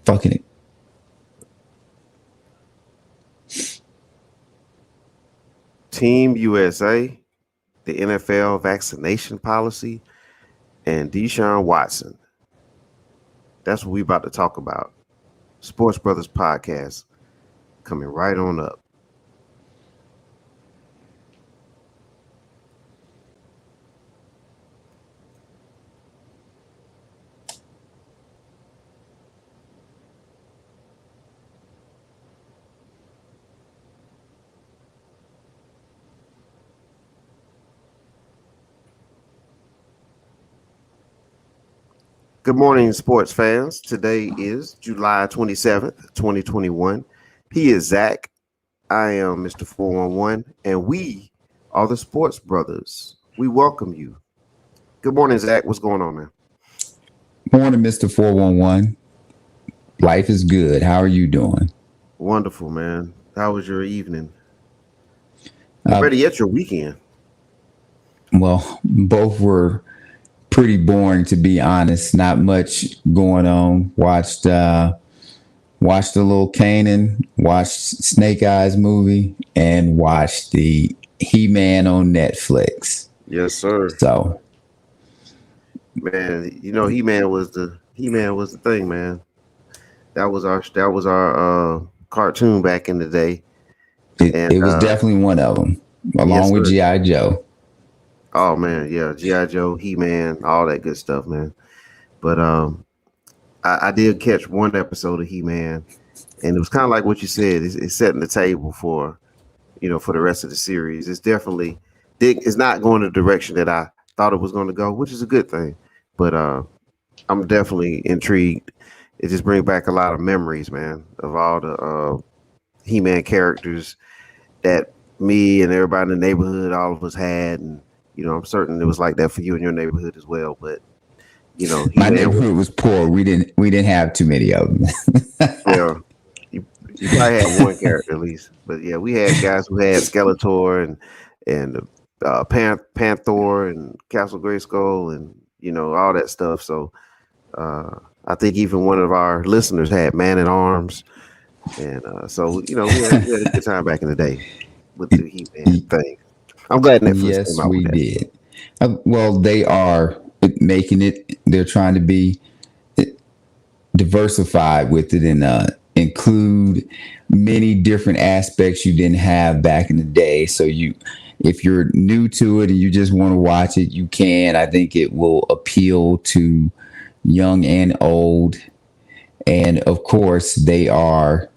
fucking it. Team USA, the NFL vaccination policy, and Deshaun Watson. That's what we about to talk about. Sports Brothas podcast coming right on up. Good morning, sports fans. Today is July 27th, 2021. He is Zach. I am Mr. 411, and we are the Sports Brothers. We welcome you. Good morning, Zach. What's going on, man? Morning, Mr. 411. Life is good. How are you doing? Wonderful, man. How was your evening? Ready yet your weekend? Well, both were pretty boring, to be honest. Not much going on. Watched a little Kanan, watched Snake Eyes movie, and watched the He-Man on Netflix. Yes, sir. So, man, you know, He-Man was the thing, man. That was our cartoon back in the day. It was definitely one of them, along with G.I. Joe. Oh man, yeah, G.I. Joe, He-Man, all that good stuff, man. But I did catch one episode of He-Man, and it was kind of like what you said. It's setting the table for the rest of the series. It's not going the direction that I thought it was going to go, which is a good thing. But I'm definitely intrigued. It just brings back a lot of memories, man, of all the He-Man characters that me and everybody in the neighborhood, all of us had, and I'm certain it was like that for you in your neighborhood as well. But my neighborhood was poor. We didn't have too many of them. Yeah, you probably had one character at least. But yeah, we had guys who had Skeletor and Panther and Castle Grayskull and all that stuff. So I think even one of our listeners had Man at Arms, and so we had a good time back in the day with the He-Man thing. I'm glad Netflix came out with that. Yes, we did. Well, they are making it. They're trying to be diversified with it and include many different aspects you didn't have back in the day. So if you're new to it and you just want to watch it, you can. I think it will appeal to young and old. And of course, they are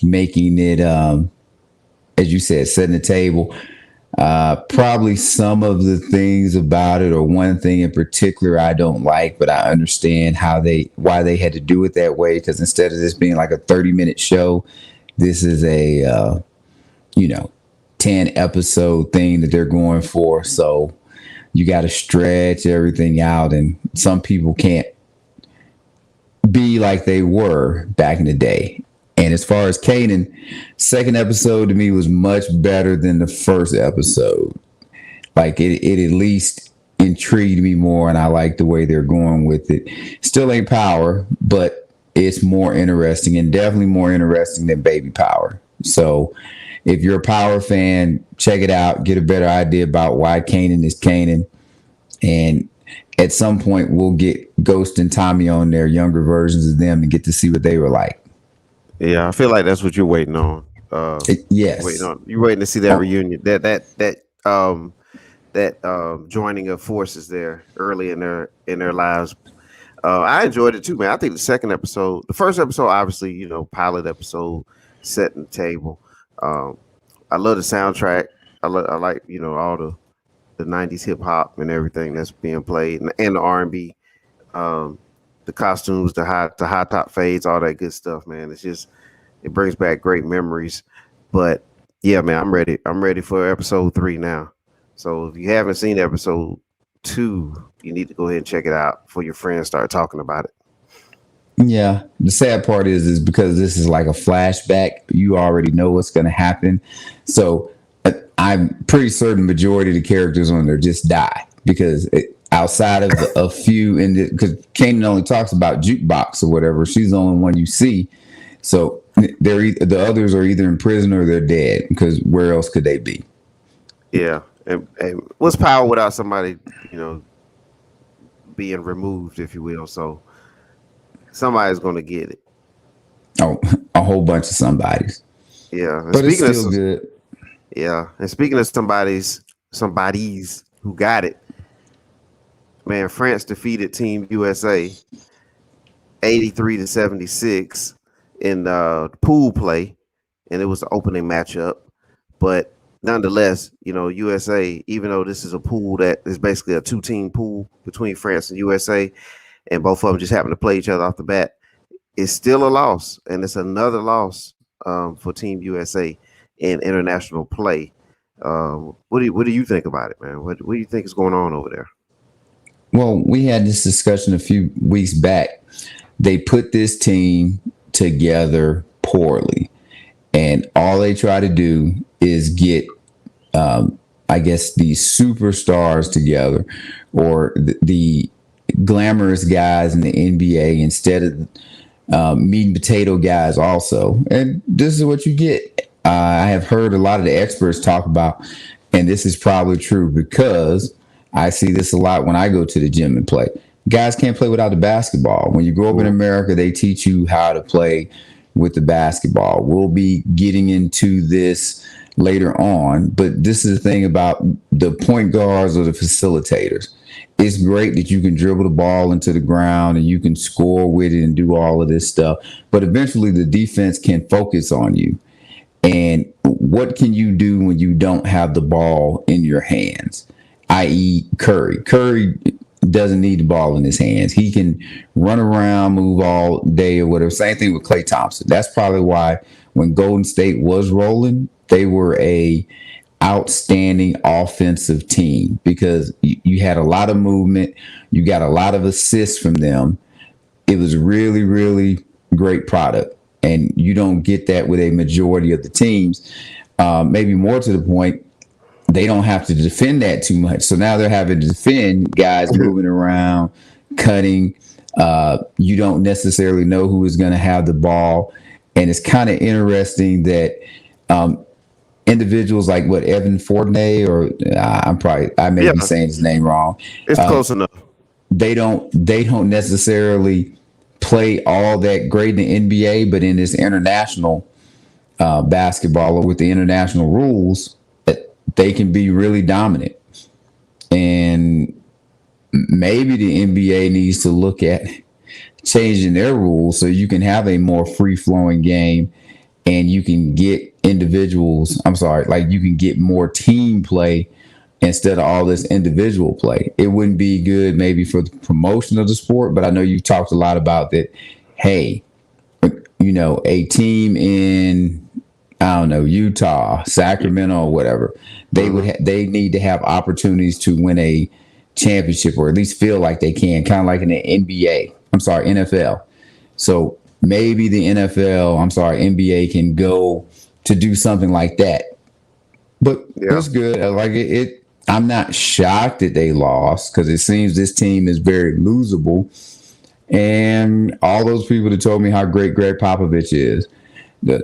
making it, as you said, setting the table. Probably some of the things about it, or one thing in particular I don't like, but I understand why they had to do it that way. Because instead of this being like a 30-minute show, this is a 10 episode thing that they're going for. So you got to stretch everything out, and some people can't be like they were back in the day. And as far as Kanan, second episode to me was much better than the first episode. Like it at least intrigued me more, and I like the way they're going with it. Still ain't Power, but it's more interesting, and definitely more interesting than Baby Power. So if you're a Power fan, check it out. Get a better idea about why Kanan is Kanan. And at some point, we'll get Ghost and Tommy on their younger versions of them and get to see what they were like. Yeah, I feel like that's what you're waiting on. Yes, you're waiting to see that reunion, that joining of forces there early in their lives. I enjoyed it too, man. I think the first episode, obviously, pilot episode, setting the table. I love the soundtrack. I like all the 90s hip hop and everything that's being played, and the R&B. The costumes, the high top fades, all that good stuff, man. It brings back great memories. But yeah, man, I'm ready. I'm ready for episode 3 now. So if you haven't seen episode 2, you need to go ahead and check it out before your friends start talking about it. Yeah. The sad part is because this is like a flashback, you already know what's going to happen. So I'm pretty certain majority of the characters on there just die, because outside of a few, and because Kanan only talks about jukebox or whatever, she's the only one you see. So the others are either in prison or they're dead, because where else could they be? Yeah, and what's power without somebody, being removed, if you will? So somebody's going to get it. Oh, a whole bunch of somebodies. Yeah, and but it's still good. Yeah, and speaking of somebody's who got it, man, France defeated Team USA 83-76 in pool play, and it was the opening matchup. But nonetheless, USA, even though this is a pool that is basically a two-team pool between France and USA, and both of them just happen to play each other off the bat, it's still a loss, and it's another loss for Team USA in international play. What do you think about it, man? What do you think is going on over there? Well, we had this discussion a few weeks back. They put this team together poorly, and all they try to do is get, I guess, these superstars together, or the glamorous guys in the NBA instead of meat and potato guys also. And this is what you get. I have heard a lot of the experts talk about, and this is probably true because I see this a lot when I go to the gym and play. Guys can't play without the basketball. When you grow up in America, they teach you how to play with the basketball. We'll be getting into this later on, but this is the thing about the point guards or the facilitators. It's great that you can dribble the ball into the ground and you can score with it and do all of this stuff, but eventually the defense can focus on you. And what can you do when you don't have the ball in your hands? I.e. Curry. Curry doesn't need the ball in his hands. He can run around, move all day or whatever. Same thing with Klay Thompson. That's probably why when Golden State was rolling, they were a outstanding offensive team, because you had a lot of movement. You got a lot of assists from them. It was really, really great product. And you don't get that with a majority of the teams. Maybe more to the point, they don't have to defend that too much. So now they're having to defend guys moving around, cutting. You don't necessarily know who is going to have the ball. And it's kind of interesting that individuals like Evan Fournier, or I may be saying his name wrong. It's close enough. They don't necessarily play all that great in the NBA, but in this international basketball, or with the international rules, they can be really dominant. And maybe the NBA needs to look at changing their rules so you can have a more free-flowing game, and you can get you can get more team play instead of all this individual play. It wouldn't be good maybe for the promotion of the sport, but I know you've talked a lot about that. Hey, a team in, I don't know, Utah, Sacramento, or whatever, they need to have opportunities to win a championship, or at least feel like they can, kind of like in the NFL. So maybe the NBA can go to do something like that. But it's good. I like it. I'm not shocked that they lost, because it seems this team is very losable. And all those people that told me how great Greg Popovich is,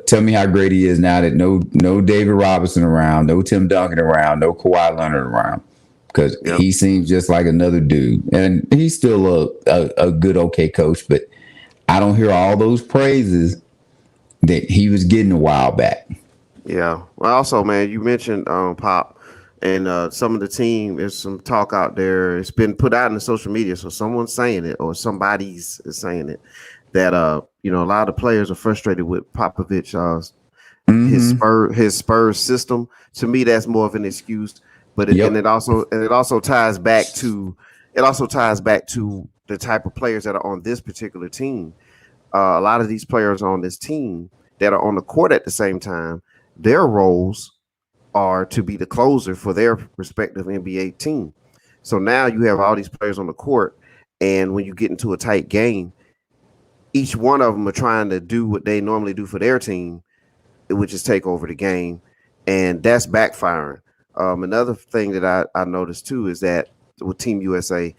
tell me how great he is now that no David Robinson around, no Tim Duncan around, no Kawhi Leonard around, because he seems just like another dude. And he's still a good, okay coach, but I don't hear all those praises that he was getting a while back. Yeah. Well, also, man, you mentioned Pop, and some of the team, there's some talk out there. It's been put out in the social media, so someone's saying it, or somebody's saying it, that a lot of the players are frustrated with Popovich, his Spurs system. To me, that's more of an excuse, but it also ties back to the type of players that are on this particular team. A lot of these players on this team that are on the court at the same time, their roles are to be the closer for their respective NBA team. So now you have all these players on the court, and when you get into a tight game, each one of them are trying to do what they normally do for their team, which is take over the game, and that's backfiring. Another thing that I noticed too is that with Team USA,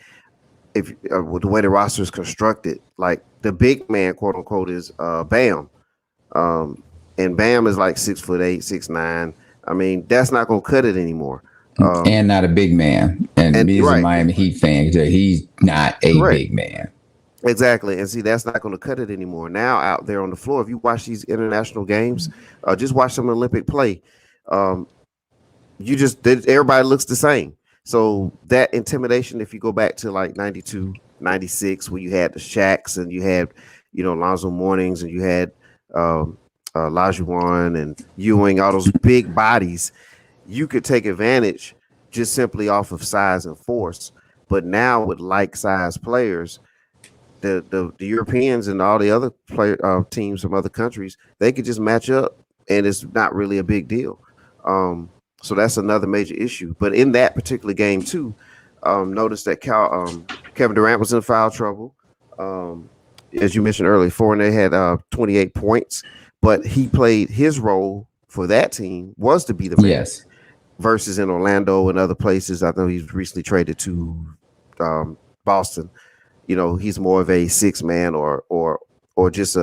if with the way the roster is constructed, like the big man, quote unquote, is Bam, and Bam is like 6'8", 6'9". I mean, that's not gonna cut it anymore. And not a big man. And me as a right, Miami Heat fan, he's not a correct. big man. Exactly. And see, that's not going to cut it anymore. Now out there on the floor, if you watch these international games, just watch some Olympic play. Everybody looks the same. So that intimidation, if you go back to like 92, 96, where you had the Shaqs and you had, Lonzo Mornings and you had Olajuwon and Ewing, all those big bodies, you could take advantage just simply off of size and force. But now with like-size players, the Europeans and all the other teams from other countries, they could just match up, and it's not really a big deal. So that's another major issue. But in that particular game too, notice that Kevin Durant was in foul trouble. As you mentioned earlier, Fournier had 28 points, but he played his role for that team was to be the man. Yes. Versus in Orlando and other places, I know he's recently traded to Boston. He's more of a 6-man or just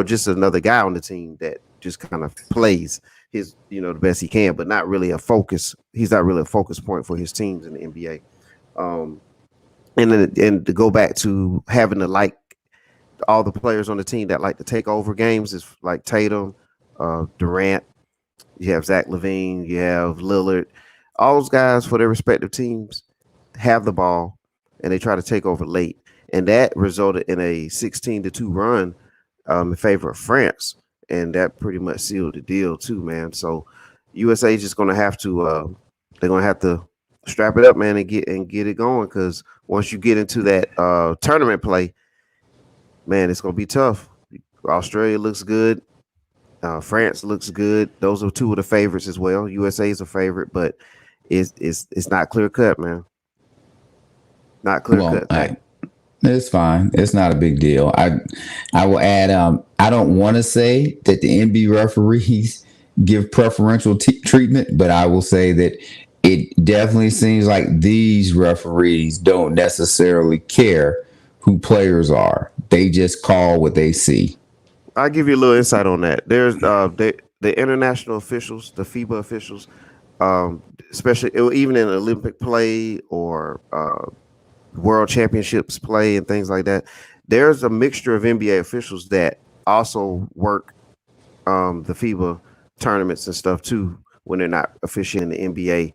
just another guy on the team that just kind of plays his, the best he can, but not really a focus. He's not really a focus point for his teams in the NBA. And to go back to having to like all the players on the team that like to take over games is like Tatum, Durant, you have Zach LaVine, you have Lillard, all those guys for their respective teams have the ball and they try to take over late. And that resulted in a 16-2 run in favor of France. And that pretty much sealed the deal too, man. So USA is just going to have to they're going to have to strap it up, man, and get it going, because once you get into that tournament play, man, it's going to be tough. Australia looks good. France looks good. Those are two of the favorites as well. USA is a favorite, but it's not clear cut, man. Not clear cut. It's fine. It's not a big deal. I will add. I don't want to say that the NBA referees give preferential treatment, but I will say that it definitely seems like these referees don't necessarily care who players are. They just call what they see. I'll give you a little insight on that. There's the international officials, the FIBA officials, especially even in Olympic play or World Championships play and things like that. There's a mixture of NBA officials that also work the FIBA tournaments and stuff too when they're not officiating the NBA.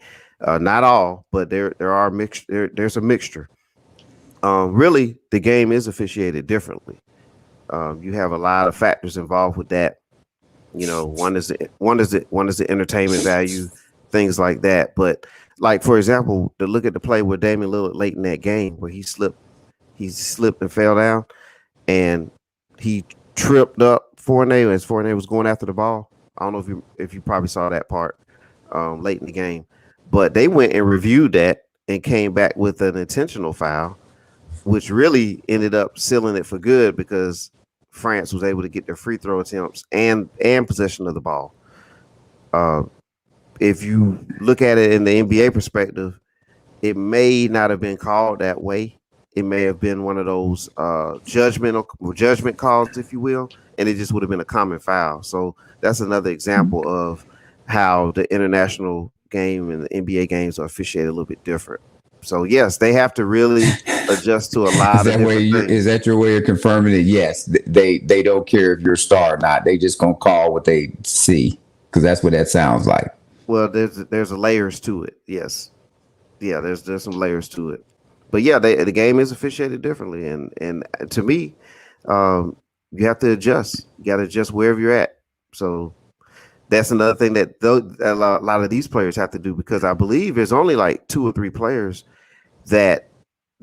Not all, but there's a mixture. Really, the game is officiated differently. You have a lot of factors involved with that. One is the entertainment value, things like that. But like, for example, to look at the play with Damian Lillard late in that game where he slipped and fell down, and he tripped up Fournier as Fournier was going after the ball. I don't know if you probably saw that part late in the game, but they went and reviewed that and came back with an intentional foul, which really ended up sealing it for good because France was able to get their free throw attempts and possession of the ball. If you look at it in the NBA perspective, it may not have been called that way. It may have been one of those judgment calls, if you will, and it just would have been a common foul. So that's another example of how the international game and the NBA games are officiated a little bit different. So yes, they have to really adjust to a lot of different things. Is that your way of confirming it? Yes, they don't care if you're a star or not. They just gonna call what they see, because that's what that sounds like. Well, there's layers to it. Yes, yeah, there's some layers to it. But yeah, the game is officiated differently, and to me, you have to adjust. You got to adjust wherever you're at. So that's another thing that a lot of these players have to do, because I believe there's only like 2 or 3 players that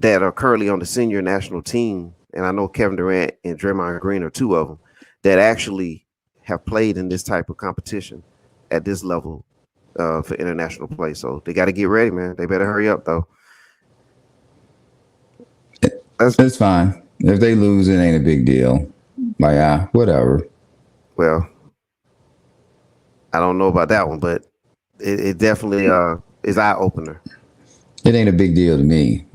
are currently on the senior national team, and I know Kevin Durant and Draymond Green are 2 of them that actually have played in this type of competition at this level for international play. So they got to get ready, man. They better hurry up, though. It's fine. If they lose, it ain't a big deal. Like, whatever. Well, I don't know about that one, but it definitely is eye opener. It ain't a big deal to me.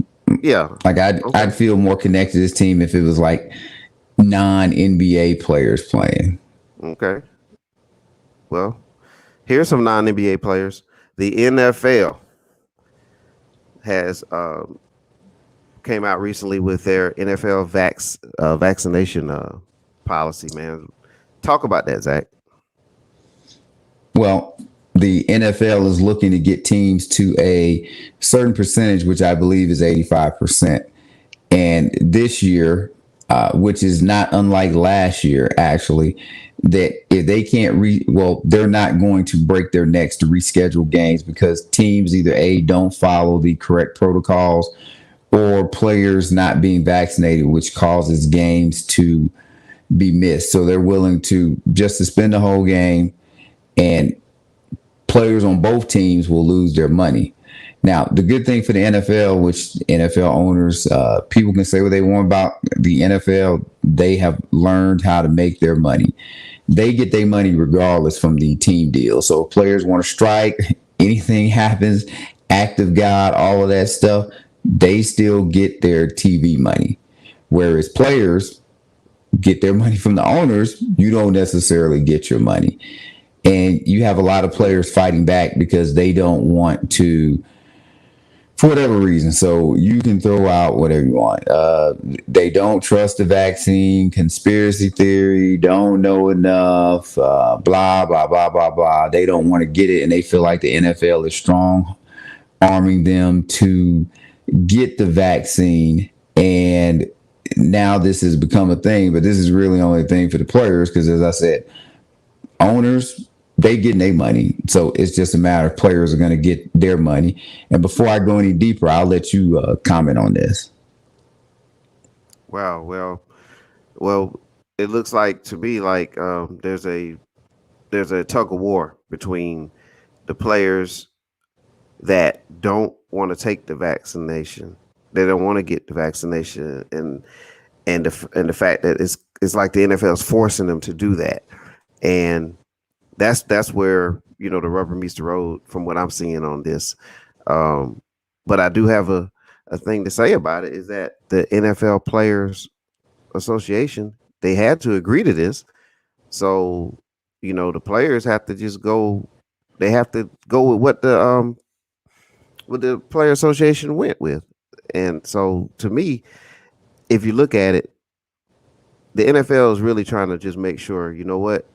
Yeah. Like I'd feel more connected to this team if it was like non-NBA players playing. Okay. Well, here's some non-NBA players. The NFL has came out recently with their NFL vaccination policy. Man, talk about that, Zach. Well, the NFL is looking to get teams to a certain percentage, which I believe is 85%. And this year, which is not unlike last year, actually, that if they can't they're not going to break their necks to reschedule games because teams either don't follow the correct protocols or players not being vaccinated, which causes games to be missed. So they're willing to just suspend the whole game, and players on both teams will lose their money. Now, the good thing for the NFL, which NFL owners, people can say what they want about the NFL, they have learned how to make their money. They get their money regardless from the team deal. So if players want to strike, anything happens, act of God, all of that stuff, they still get their TV money. Whereas players get their money from the owners, you don't necessarily get your money. And you have a lot of players fighting back because they don't want to, for whatever reason. So you can throw out whatever you want. They don't trust the vaccine, conspiracy theory, don't know enough, blah, blah, blah, blah, blah. They don't want to get it. And they feel like the NFL is strong, arming them to get the vaccine. And now this has become a thing, but this is really only a thing for the players because, as I said, owners, they getting their money. So it's just a matter of players are going to get their money. And before I go any deeper, I'll let you comment on this. Wow. Well, it looks like to me like there's a tug of war between the players that don't want to take the vaccination. They don't want to get the vaccination, and the fact that it's like the NFL is forcing them to do that, and that's where the rubber meets the road from what I'm seeing on this. But I do have a thing to say about it, is that the NFL Players Association, they had to agree to this. So, the players have to just go. They have to go with what the Player Association went with. And so to me, if you look at it, the NFL is really trying to just make sure, you know what,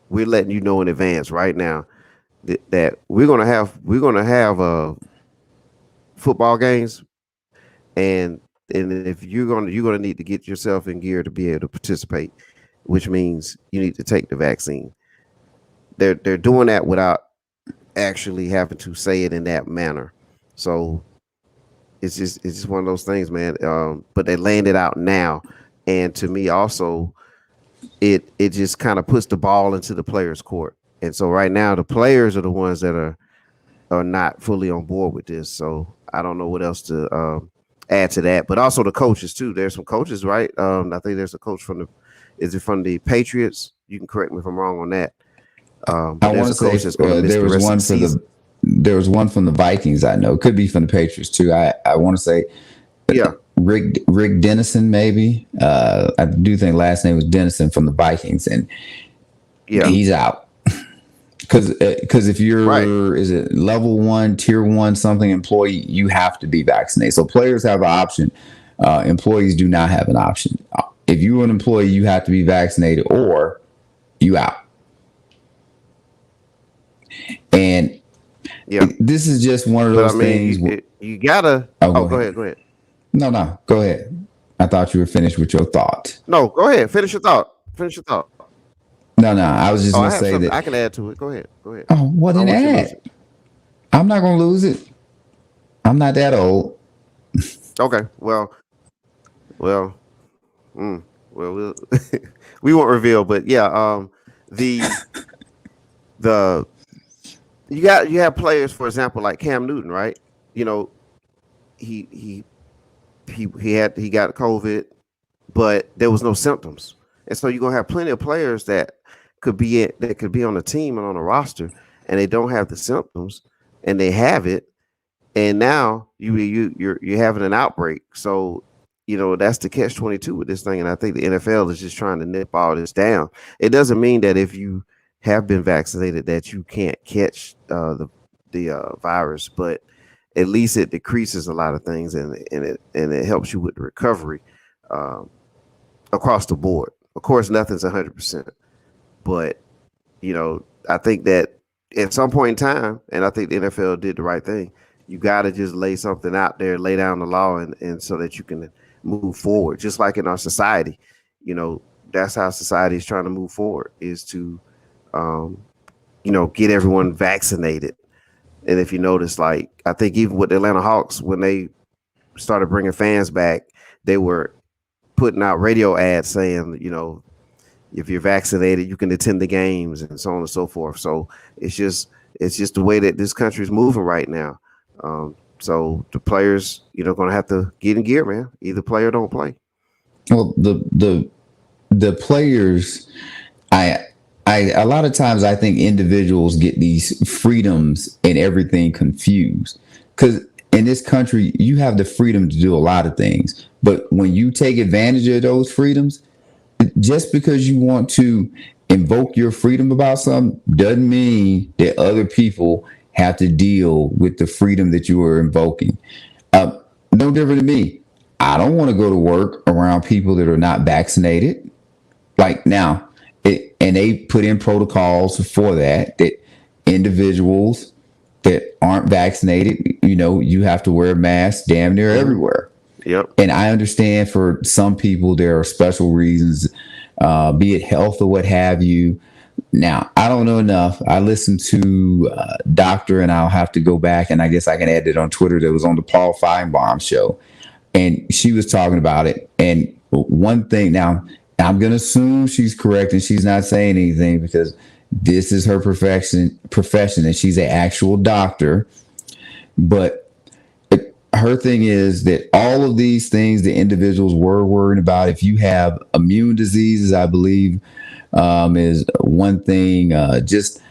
we're letting you know in advance right now that we're gonna have football games, and if you're gonna need to get yourself in gear to be able to participate, which means you need to take the vaccine. They're doing that without actually having to say it in that manner. So it's just one of those things, man. But they laying it out now, and to me also, it just kind of puts the ball into the players' court. And so right now, the players are the ones that are not fully on board with this. So I don't know what else to add to that. But also the coaches too. There's some coaches, right? I think there's a coach from the Patriots? You can correct me if I'm wrong on that. I want to say there was one from the Vikings. I know, could be from the Patriots too. I want to say, yeah, Rick Dennison, maybe. I do think last name was Dennison from the Vikings, and he's out because if you're is it level 1, tier 1 something employee, you have to be vaccinated. So players have an option. Employees do not have an option. If you're an employee, you have to be vaccinated or you out. And this is just one of those things. You gotta. Go ahead. No, go ahead. I thought you were finished with your thought. No, go ahead. Finish your thought. No, I was just going to say that I can add to it. Go ahead. Oh, well then add. I'm not going to lose it. I'm not that old. Okay. Well, we won't reveal, but yeah, you have players, for example, like Cam Newton, right? He got COVID, but there was no symptoms, and so you're gonna have plenty of players that could be on the team and on the roster, and they don't have the symptoms, and they have it, and now you're having an outbreak. So that's the catch-22 with this thing, and I think the NFL is just trying to nip all this down. It doesn't mean that if you have been vaccinated that you can't catch the virus, but at least it decreases a lot of things, and it helps you with the recovery across the board. Of course, nothing's 100%, but I think that at some point in time, and I think the NFL did the right thing, you got to just lay something out there, lay down the law, and so that you can move forward. Just like in our society, that's how society is trying to move forward, is to get everyone vaccinated. And if you notice, like, I think even with the Atlanta Hawks, when they started bringing fans back, they were putting out radio ads saying, if you're vaccinated, you can attend the games, and so on and so forth. So it's just the way that this country is moving right now. So the players, going to have to get in gear, man. Either play or don't play. Well, the players, a lot of times I think individuals get these freedoms and everything confused, because in this country you have the freedom to do a lot of things, but when you take advantage of those freedoms, just because you want to invoke your freedom about something doesn't mean that other people have to deal with the freedom that you are invoking. No different than me. I don't want to go to work around people that are not vaccinated. Like now, and they put in protocols for that individuals that aren't vaccinated, you have to wear a mask damn near everywhere. Yep. And I understand for some people there are special reasons, be it health or what have you. Now, I don't know enough. I listened to Doctor, and I'll have to go back, and I guess I can add it on Twitter, that was on the Paul Feinbaum show, and she was talking about it. And one thing, now I'm going to assume she's correct and she's not saying anything because this is her profession, and she's an actual doctor. But her thing is that all of these things the individuals were worried about, if you have immune diseases, I believe, is one thing. And as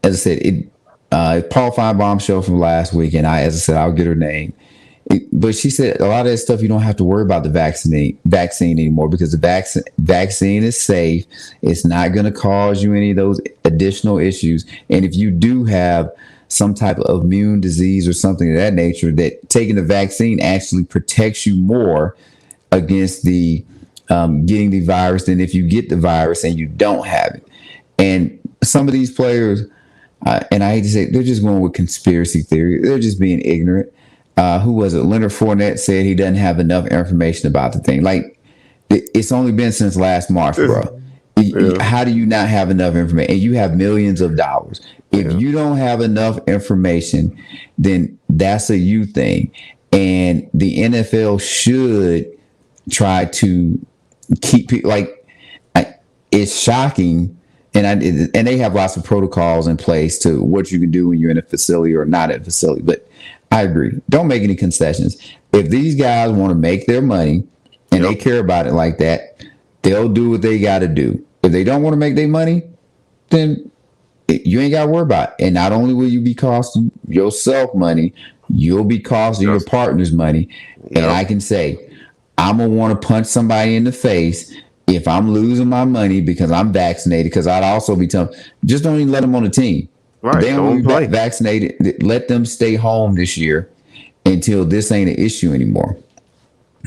I said, Paul Feinbaum show from last week, and as I said, I'll get her name. But she said a lot of that stuff you don't have to worry about the vaccine anymore, because the vaccine is safe. It's not going to cause you any of those additional issues. And if you do have some type of immune disease or something of that nature, that taking the vaccine actually protects you more against the getting the virus than if you get the virus and you don't have it. And some of these players, and I hate to say, they're just going with conspiracy theory. They're just being ignorant. Who was it? Leonard Fournette said he doesn't have enough information about the thing. Like, it's only been since last March, bro. Yeah. How do you not have enough information? And you have millions of dollars. If you don't have enough information, then that's a you thing. And the NFL should try to keep people, like, it's shocking. And they have lots of protocols in place to what you can do when you're in a facility or not at a facility. But I agree. Don't make any concessions. If these guys want to make their money and they care about it like that, they'll do what they got to do. If they don't want to make their money, then you ain't got to worry about it. And not only will you be costing yourself money, you'll be costing your partner's money. And I can say, I'm going to want to punch somebody in the face if I'm losing my money because I'm vaccinated, because I'd also be telling, just don't even let them on the team. Right. They don't play. Vaccinated. Let them stay home this year until this ain't an issue anymore.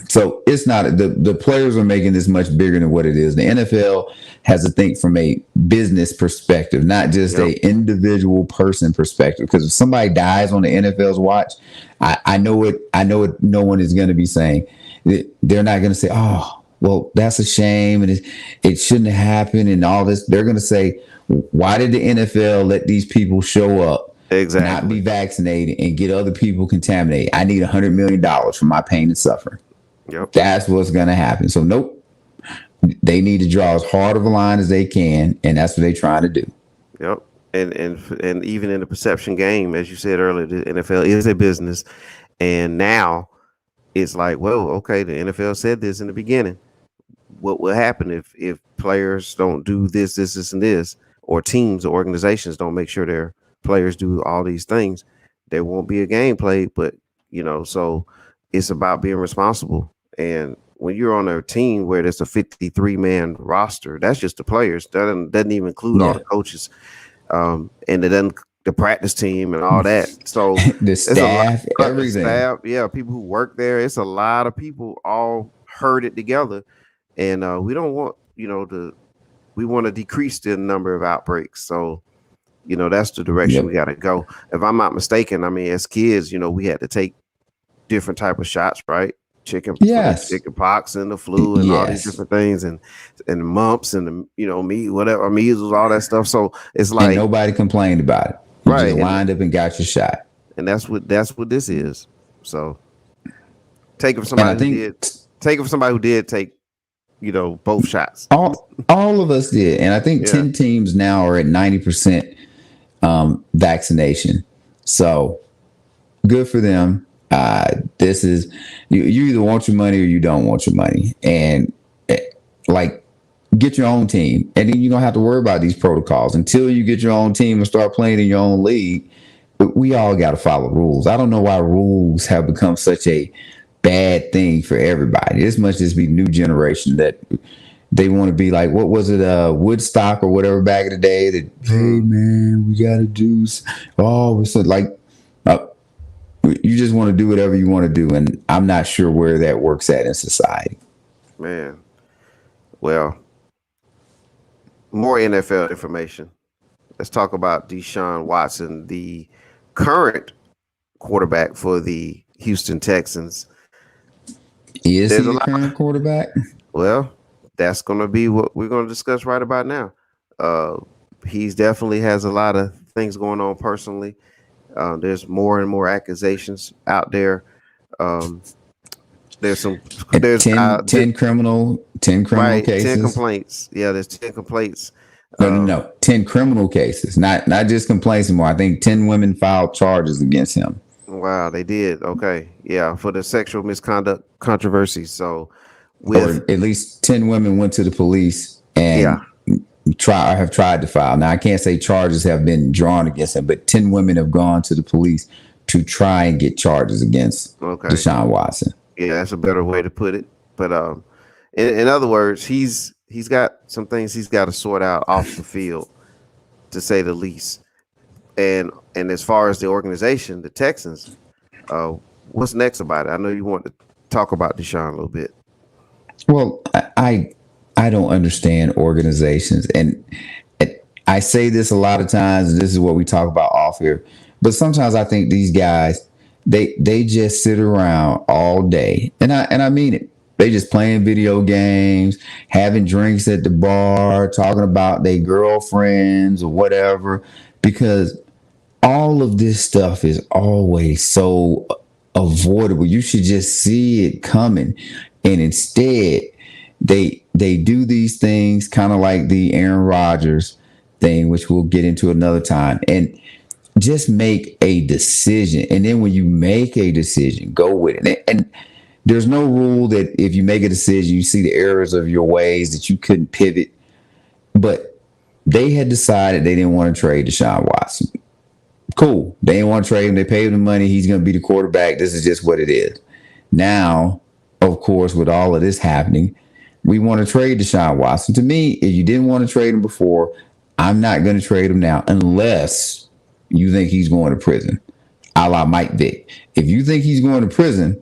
So it's not, the players are making this much bigger than what it is. The NFL has to think from a business perspective, not just a individual person perspective. Because if somebody dies on the NFL's watch, I know it. No one is going to be saying, they're not going to say, oh, well, that's a shame and it shouldn't have happened and all this. They're going to say, why did the NFL let these people show up, not be vaccinated, and get other people contaminated? I need $100 million for my pain and suffering. Yep. That's what's going to happen. So, nope. They need to draw as hard of a line as they can, and that's what they're trying to do. Yep. And even in the perception game, as you said earlier, the NFL is a business. And now it's like, well, okay, the NFL said this in the beginning. What will happen if players don't do this, and this, or teams or organizations don't make sure their players do all these things? there won't be a game played. But so it's about being responsible. And when you're on a team where there's a 53-man roster, that's just the players. That doesn't even include all the coaches, and it doesn't the practice team and all that. So the staff, everything. People who work there. It's a lot of people all herded together, and we don't want we want to decrease the number of outbreaks. So that's the direction we got to go. If I'm not mistaken, I mean, as kids, we had to take different type of shots, right? Chicken pox and the flu and all these different things and mumps and measles, all that stuff. So it's like, and nobody complained about it. You just lined up and got your shot. And that's what this is. So take it from somebody who did take both shots. All of us did. And I think 10 teams now are at 90% vaccination. So good for them. This is you either want your money or you don't want your money, and get your own team, and then you don't have to worry about these protocols until you get your own team and start playing in your own league. But we all got to follow rules. I don't know why rules have become such a bad thing for everybody. This must just be new generation that they want to be like, what was it, Woodstock or whatever back in the day, that, hey man, we got to do you just want to do whatever you want to do. And I'm not sure where that works at in society. Man. Well, more NFL information. Let's talk about Deshaun Watson, the current quarterback for the Houston Texans. Is he the current quarterback? Well, that's going to be what we're going to discuss right about now. He's definitely has a lot of things going on personally. There's more and more accusations out there. There's 10 criminal cases. 10 complaints. Yeah, there's 10 complaints. No, 10 criminal cases, not just complaints anymore. I think 10 women filed charges against him. Wow, they did. Okay, yeah, for the sexual misconduct controversy. So, or at least 10 women went to the police and have tried to file. Now, I can't say charges have been drawn against him, but 10 women have gone to the police to try and get charges against Deshaun Watson. Yeah, that's a better way to put it. But in other words, he's got some things he's got to sort out off the field, to say the least. And as far as the organization, the Texans, what's next about it? I know you want to talk about Deshaun a little bit. Well, I don't understand organizations, and I say this a lot of times, and this is what we talk about off here. But sometimes I think these guys, they just sit around all day, and I mean it. They just playing video games, having drinks at the bar, talking about their girlfriends or whatever, because all of this stuff is always so avoidable. You should just see it coming, and instead they do these things kind of like the Aaron Rodgers thing, which we'll get into another time, and just make a decision. And then when you make a decision, go with it. And there's no rule that if you make a decision, you see the errors of your ways, that you couldn't pivot. But they had decided they didn't want to trade Deshaun Watson. Cool. They didn't want to trade him. They paid him the money. He's going to be the quarterback. This is just what it is. Now, of course, with all of this happening, we want to trade Deshaun Watson. To me, if you didn't want to trade him before, I'm not going to trade him now unless you think he's going to prison, a la Mike Vick. If you think he's going to prison,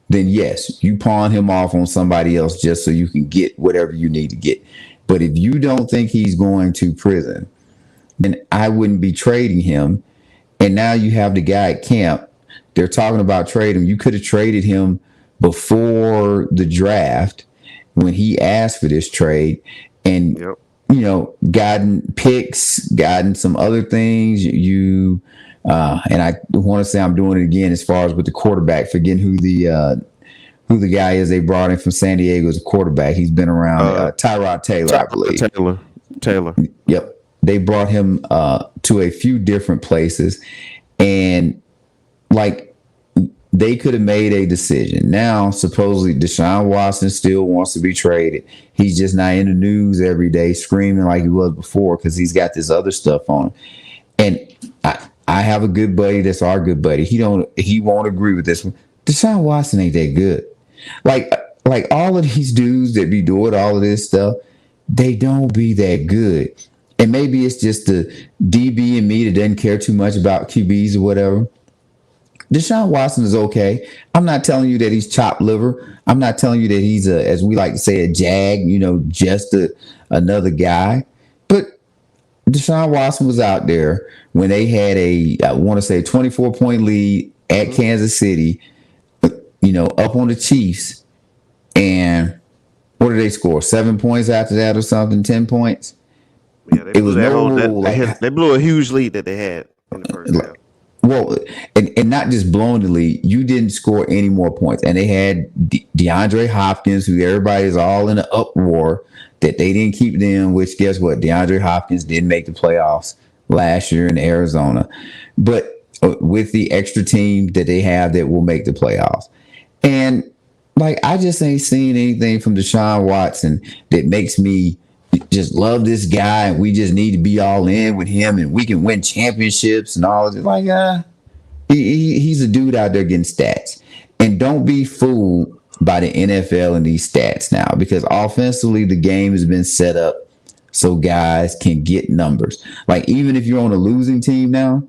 then yes, you pawn him off on somebody else just so you can get whatever you need to get. But if you don't think he's going to prison, then I wouldn't be trading him. And now you have the guy at camp. They're talking about trading him. You could have traded him before the draft when he asked for this trade, and gotten picks, gotten some other things. And I want to say I'm doing it again as far as with the quarterback, forgetting who the guy is they brought in from San Diego as a quarterback. He's been around, Tyrod Taylor, I believe. Taylor. Yep. They brought him to a few different places, and they could have made a decision. Now, supposedly Deshaun Watson still wants to be traded. He's just not in the news every day screaming like he was before because he's got this other stuff on him. And I have a good buddy that's our good buddy. He won't agree with this one. Deshaun Watson ain't that good. Like all of these dudes that be doing all of this stuff, they don't be that good. And maybe it's just the DB and me that doesn't care too much about QBs or whatever. Deshaun Watson is okay. I'm not telling you that he's chopped liver. I'm not telling you that he's as we like to say, a jag, just another guy. But Deshaun Watson was out there when they had I want to say 24-point lead at Kansas City, up on the Chiefs. And what did they score? 7 points after that or something? 10 points? Yeah, it was no rule. They blew a huge lead that they had in the first half. Well, and not just blowing the lead, you didn't score any more points. And they had DeAndre Hopkins, who everybody is all in an uproar that they didn't keep them, which guess what? DeAndre Hopkins didn't make the playoffs last year in Arizona. But with the extra team that they have that will make the playoffs. And I just ain't seen anything from Deshaun Watson that makes me just love this guy, and we just need to be all in with him, and we can win championships and all of it. He's a dude out there getting stats. And don't be fooled by the NFL and these stats now, because offensively the game has been set up so guys can get numbers. Even if you're on a losing team now,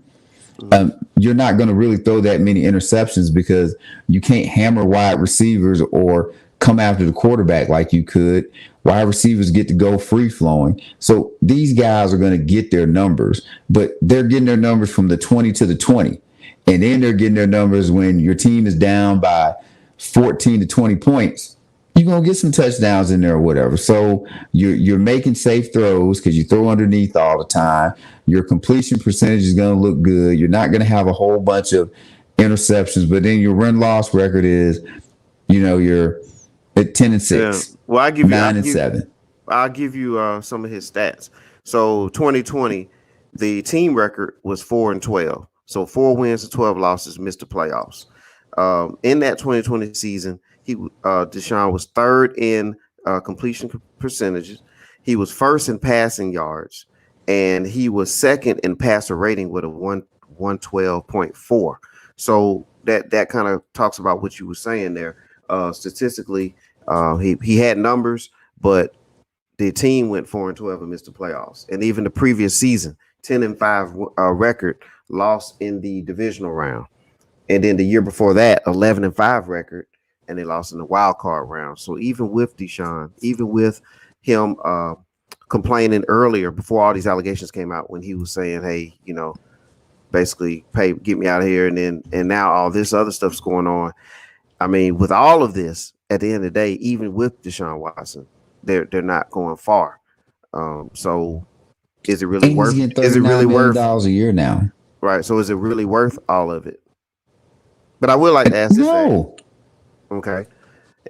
you're not going to really throw that many interceptions because you can't hammer wide receivers or come after the quarterback like you could. Wide receivers get to go free flowing. So these guys are going to get their numbers, but they're getting their numbers from the 20 to the 20. And then they're getting their numbers when your team is down by 14 to 20 points. You're going to get some touchdowns in there or whatever. So you're making safe throws because you throw underneath all the time. Your completion percentage is going to look good. You're not going to have a whole bunch of interceptions, but then your run-loss record is, you're at 10-6. Yeah. Well, I give you 9-7. I'll give you some of his stats. So 2020, the team record was 4-12. So 4 wins and 12 losses, missed the playoffs. In that 2020 season, Deshaun was third in completion percentages. He was first in passing yards, and he was second in passer rating with a 112.4. So that kind of talks about what you were saying there. Statistically, he had numbers, but the team went 4-12 and missed the playoffs. And even the previous season, 10-5 record, lost in the divisional round. And then the year before that, 11-5 record, and they lost in the wild card round. So even with Deshaun, even with him complaining earlier before all these allegations came out, when he was saying, hey, basically get me out of here. And now all this other stuff's going on. I mean, with all of this, at the end of the day, even with Deshaun Watson, they're not going far. So is it really worth? Is it really worth $1 a year now? Right. So is it really worth all of it? But I would like to ask this. No. Okay.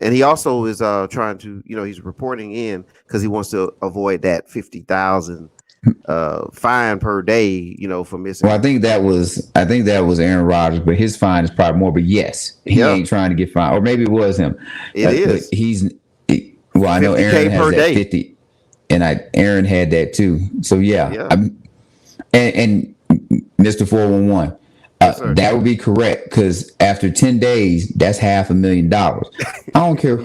And he also is trying to, he's reporting in because he wants to avoid that 50,000 fine per day, for missing. Well, I think that was Aaron Rodgers, but his fine is probably more. But yes, he ain't trying to get fined, or maybe it was him. It is. I know Aaron has that day. 50, and Aaron had that too. So yeah. And Mr. 411. That would be correct, because after 10 days, that's $500,000. I don't care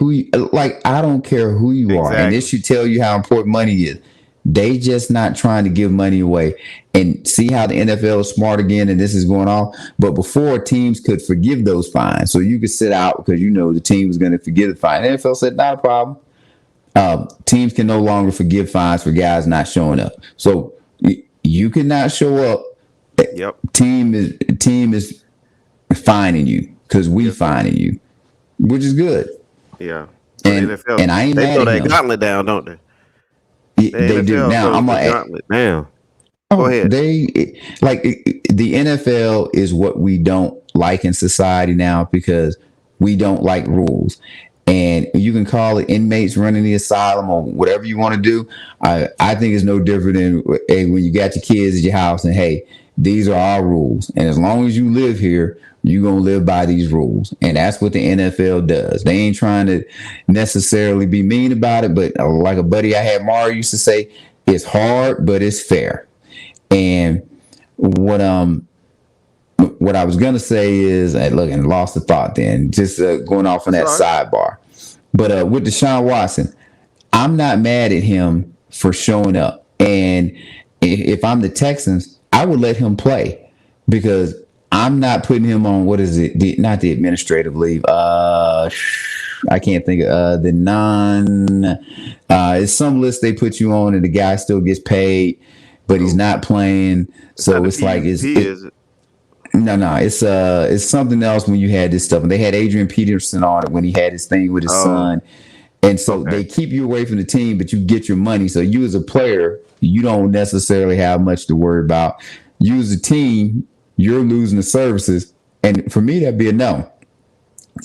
who you are, and this should tell you how important money is. They just not trying to give money away. And see how the NFL is smart again, and this is going on. But before, teams could forgive those fines, so you could sit out because the team was going to forgive the fine. The NFL said not a problem. Teams can no longer forgive fines for guys not showing up. So you cannot show up. Yep. Team is fining you because we fining you, which is good. Yeah. And, NFL, and I ain't mad throw at that him. gauntlet down, don't they? They do. Now I'm like, down. Go ahead. The NFL is what we don't like in society now because we don't like rules. And you can call it inmates running the asylum or whatever you want to do. I think it's no different than when you got your kids at your house and, hey, these are our rules. And as long as you live here, you're going to live by these rules. And that's what the NFL does. They ain't trying to necessarily be mean about it. But like a buddy I had, Mario, used to say, it's hard, but it's fair. And what what I was gonna say is, look, and lost the thought. Then just going off on that sidebar. But with Deshaun Watson, I'm not mad at him for showing up. And if I'm the Texans, I would let him play because I'm not putting him on, what is it? Not the administrative leave. I can't think of the it's some list they put you on and the guy still gets paid, but he's not playing. So it's like, no, it's something else when you had this stuff. And they had Adrian Peterson on it when he had his thing with his son. And so they keep you away from the team, but you get your money. So you as a player, you don't necessarily have much to worry about. You as a team, you're losing the services. And for me, that'd be a no.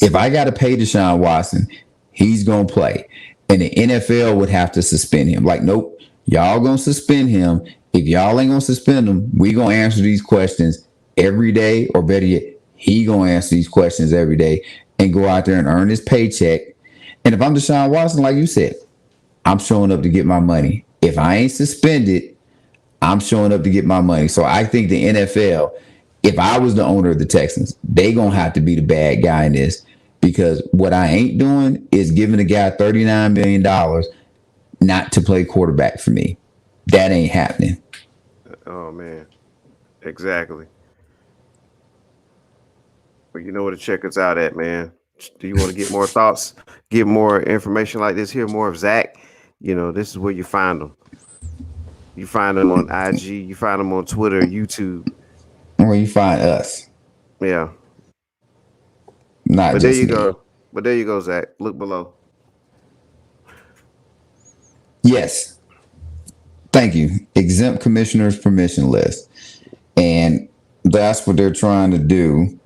If I got to pay Deshaun Watson, he's going to play. And the NFL would have to suspend him. Like, nope, y'all going to suspend him. If y'all ain't going to suspend him, we going to answer these questions every day, or better yet, he going to answer these questions every day and go out there and earn his paycheck. And if I'm Deshaun Watson, like you said, I'm showing up to get my money. If I ain't suspended, I'm showing up to get my money. So I think the NFL, if I was the owner of the Texans, they going to have to be the bad guy in this, because what I ain't doing is giving a guy $39 million not to play quarterback for me. That ain't happening. Oh, man. Exactly. Well, you know where to check us out at, man. Do you want to get more thoughts, get more information like this, hear more of Zach? You know, this is where you find them. You find them on IG. You find them on Twitter, YouTube. Where you find us. Yeah. Not but just there you me. go. But there you go, Zach. Look below. Yes. Thank you. Exempt commissioners permission list. And that's what they're trying to do.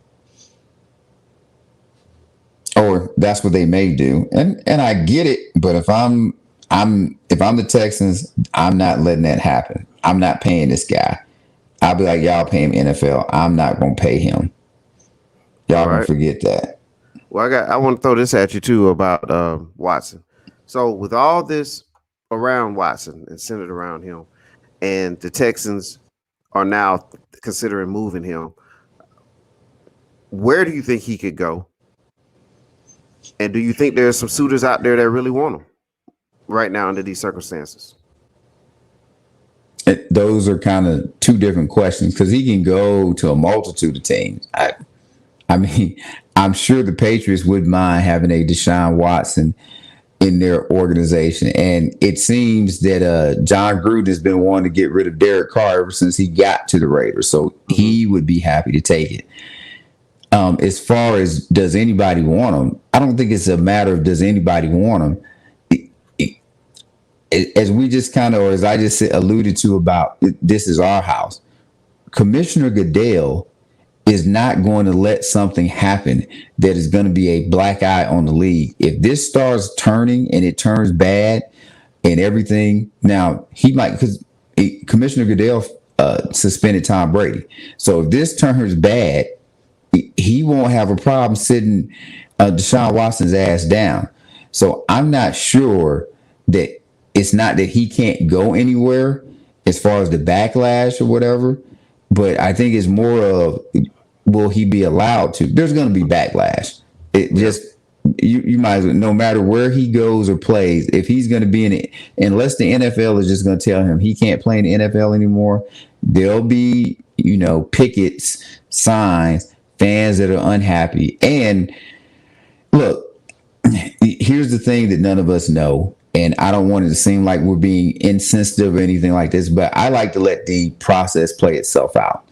Or that's what they may do. And I get it, but if I'm the Texans, I'm not letting that happen. I'm not paying this guy. I'll be like, y'all pay him NFL. I'm not gonna pay him. Y'all can forget that. Well, I want to throw this at you too about Watson. So with all this around Watson and centered around him, and the Texans are now considering moving him, where do you think he could go? And do you think there's some suitors out there that really want him right now under these circumstances? Those are kind of two different questions, because he can go to a multitude of teams. I mean, I'm sure the Patriots wouldn't mind having a Deshaun Watson in their organization. And it seems that John Gruden has been wanting to get rid of Derek Carr ever since he got to the Raiders. So he would be happy to take it. As far as does anybody want him, I don't think it's a matter of does anybody want him. As we just kind of, or as I just alluded to about this is our house, Commissioner Goodell is not going to let something happen that is going to be a black eye on the league. If this starts turning and it turns bad and everything, now he might, because Commissioner Goodell suspended Tom Brady. So if this turns bad, he won't have a problem sitting Deshaun Watson's ass down. So I'm not sure that it's not that he can't go anywhere as far as the backlash or whatever, but I think it's more of, will he be allowed to? There's going to be backlash. It just, you might as well, no matter where he goes or plays, if he's going to be in it, unless the NFL is just going to tell him he can't play in the NFL anymore, there'll be, pickets, signs, fans that are unhappy. And look, here's the thing that none of us know, and I don't want it to seem like we're being insensitive or anything like this, but I like to let the process play itself out.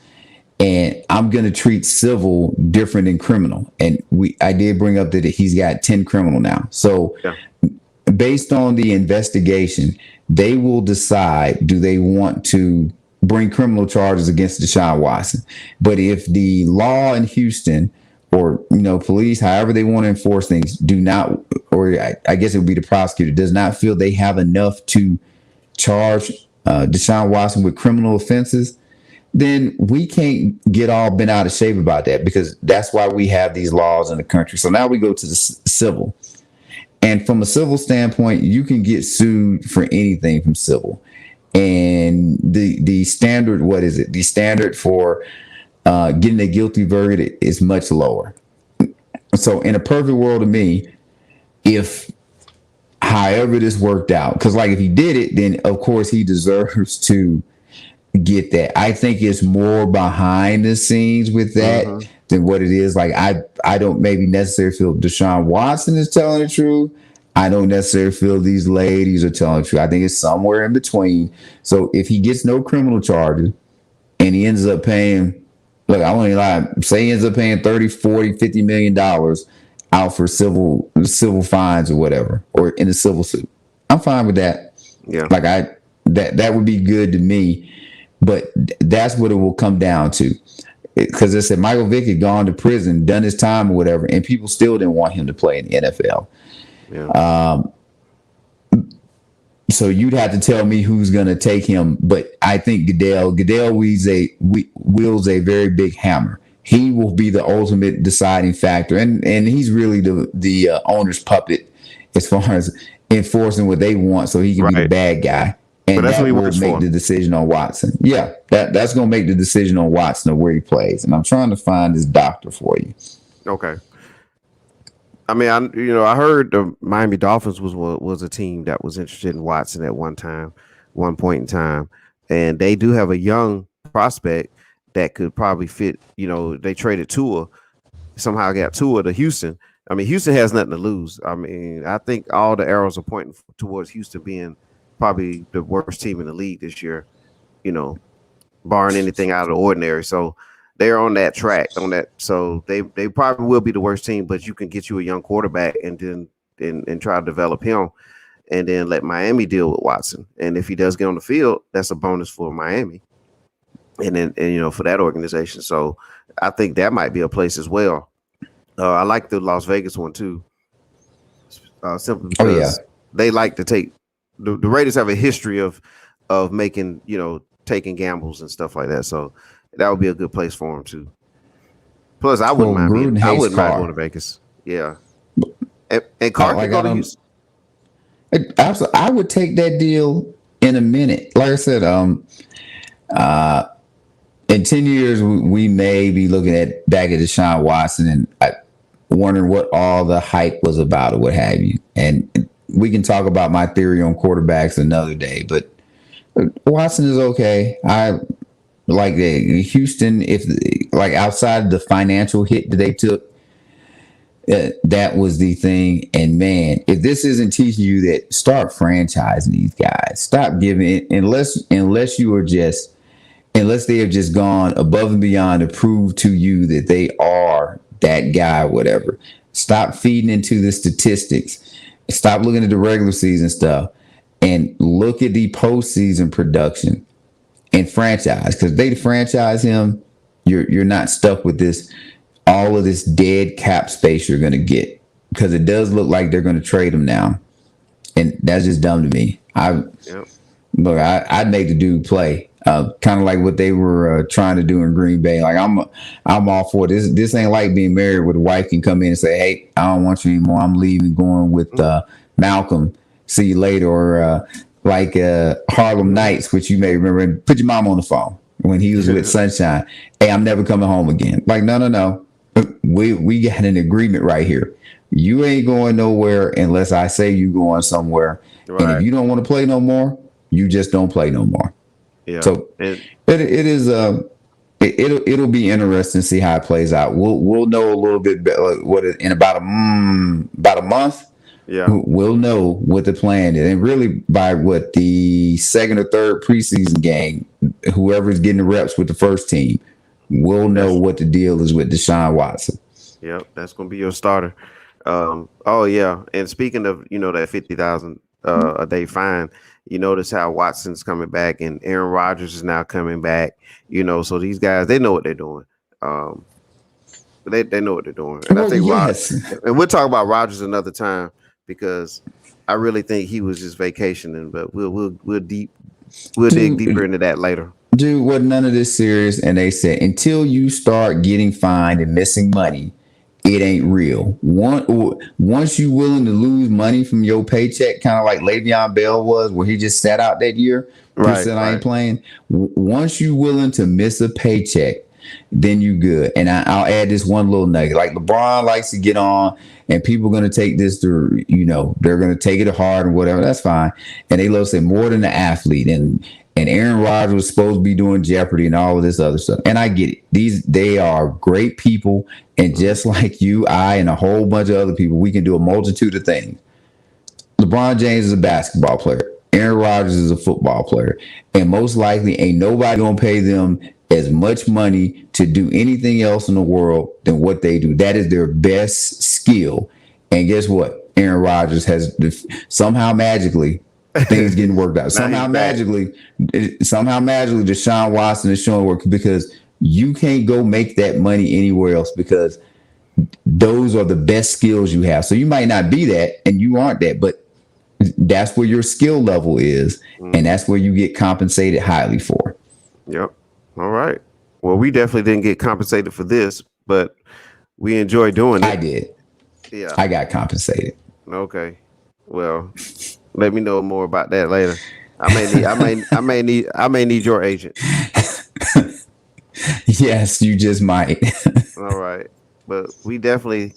And I'm going to treat civil different than criminal. And I did bring up that he's got 10 criminal now. So based on the investigation, they will decide, do they want to bring criminal charges against Deshaun Watson? But if the law in Houston or, police, however they want to enforce things, do not, or I guess it would be the prosecutor, does not feel they have enough to charge Deshaun Watson with criminal offenses, then we can't get all bent out of shape about that, because that's why we have these laws in the country. So now we go to the civil. And from a civil standpoint, you can get sued for anything from civil. And the standard, what is it? The standard for getting a guilty verdict is much lower. So in a perfect world to me, if however this worked out, because like if he did it, then of course he deserves to get that. I think it's more behind the scenes with that than what it is. Like I don't maybe necessarily feel Deshaun Watson is telling the truth. I don't necessarily feel these ladies are telling the truth. I think it's somewhere in between. So if he gets no criminal charges and he ends up paying, look, I won't even lie, say he ends up paying 30, 40, $50 million out for civil fines or whatever, or in a civil suit. I'm fine with that. Yeah. Like that would be good to me, but that's what it will come down to. Because they said Michael Vick had gone to prison, done his time or whatever, and people still didn't want him to play in the NFL. Yeah. So you'd have to tell me who's going to take him. But I think Goodell wields a very big hammer. He will be the ultimate deciding factor, and he's really the owner's puppet as far as enforcing what they want, so he can be the bad guy. And that will make the decision on Watson. Yeah, that's going to make the decision on Watson of where he plays. And I'm trying to find this doctor for you. Okay. I mean, I heard the Miami Dolphins was a team that was interested in Watson at one point in time, and they do have a young prospect that could probably fit. They traded Tua, somehow got Tua to Houston. I mean, Houston has nothing to lose. I mean, I think all the arrows are pointing towards Houston being probably the worst team in the league this year, barring anything out of the ordinary. So they're on that track, so they probably will be the worst team, but you can get you a young quarterback and then and try to develop him, and then let Miami deal with Watson. And if he does get on the field, that's a bonus for Miami, and for that organization. So I think that might be a place as well. I like the Las Vegas one too, simply because they like to take the Raiders have a history of making taking gambles and stuff like that. So that would be a good place for him too. Plus, I wouldn't mind going to Vegas. Yeah, and Carr can go to Houston. I would take that deal in a minute. Like I said, in 10 years, we may be looking back at Deshaun Watson and wondering what all the hype was about or what have you. And we can talk about my theory on quarterbacks another day, but Watson is okay. I like Houston, if like outside the financial hit that they took, that was the thing. And man, if this isn't teaching you that, start franchising these guys. Stop giving it unless they have just gone above and beyond to prove to you that they are that guy, whatever. Stop feeding into the statistics. Stop looking at the regular season stuff and look at the postseason production and franchise. Because if they franchise him, you're not stuck with all of this dead cap space you're going to get, because it does look like they're going to trade him now, and that's just dumb to me. I'd make the dude play, kind of like what they were trying to do in Green Bay. Like I'm all for this. This ain't like being married where the wife can come in and say, "Hey, I don't want you anymore. I'm leaving, going with Malcolm. See you later." Or like Harlem Nights, which you may remember, and put your mom on the phone when he was with Sunshine. "Hey, I'm never coming home again." Like, no. We got an agreement right here. You ain't going nowhere unless I say you going somewhere. Right. And if you don't want to play no more, you just don't play no more. Yeah. So it'll be interesting to see how it plays out. We'll know a little bit better in about a month. Yeah, we'll know what the plan is, and really by the second or third preseason game, whoever's getting the reps with the first team, we'll know what the deal is with Deshaun Watson. Yep, that's going to be your starter. And speaking of, that 50,000 a day fine, you notice how Watson's coming back and Aaron Rodgers is now coming back. So these guys, they know what they're doing. They know what they're doing, and I think and we'll talk about Rodgers another time, because I really think he was just vacationing. But we'll dig deeper into that later. Dude, wasn't none of this serious, and they said until you start getting fined and missing money, it ain't real. Once you willing to lose money from your paycheck, kind of like Le'Veon Bell was, where he just sat out that year, he said I ain't playing. Once you willing to miss a paycheck, then you good. And I'll add this one little nugget. Like LeBron likes to get on, and people are going to take this to, they're going to take it hard and whatever. That's fine. And they love to say more than the athlete. And Aaron Rodgers was supposed to be doing Jeopardy and all of this other stuff. And I get it. They are great people. And just like you, I, and a whole bunch of other people, we can do a multitude of things. LeBron James is a basketball player. Aaron Rodgers is a football player. And most likely ain't nobody going to pay them as much money to do anything else in the world than what they do. That is their best skill. And guess what? Aaron Rodgers has somehow magically things getting worked out. Somehow magically, Deshaun Watson is showing work, because you can't go make that money anywhere else, because those are the best skills you have. So you might not be that, and you aren't that, but that's where your skill level is, and that's where you get compensated highly for. Yep. All right. Well, we definitely didn't get compensated for this, but we enjoy doing it. I did. Yeah. I got compensated. Okay. Well, let me know more about that later. I may need your agent. Yes, you just might. All right. But we definitely,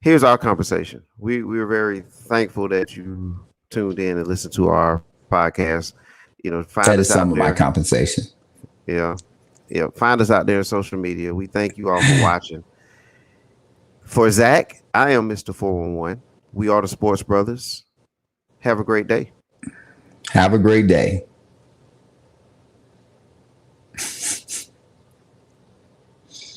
here's our conversation. We're very thankful that you tuned in and listened to our podcast. That is some of my compensation. Yeah. Yeah. Find us out there on social media. We thank you all for watching. For Zach, I am Mr. 411. We are the Sports Brothers. Have a great day. Have a great day.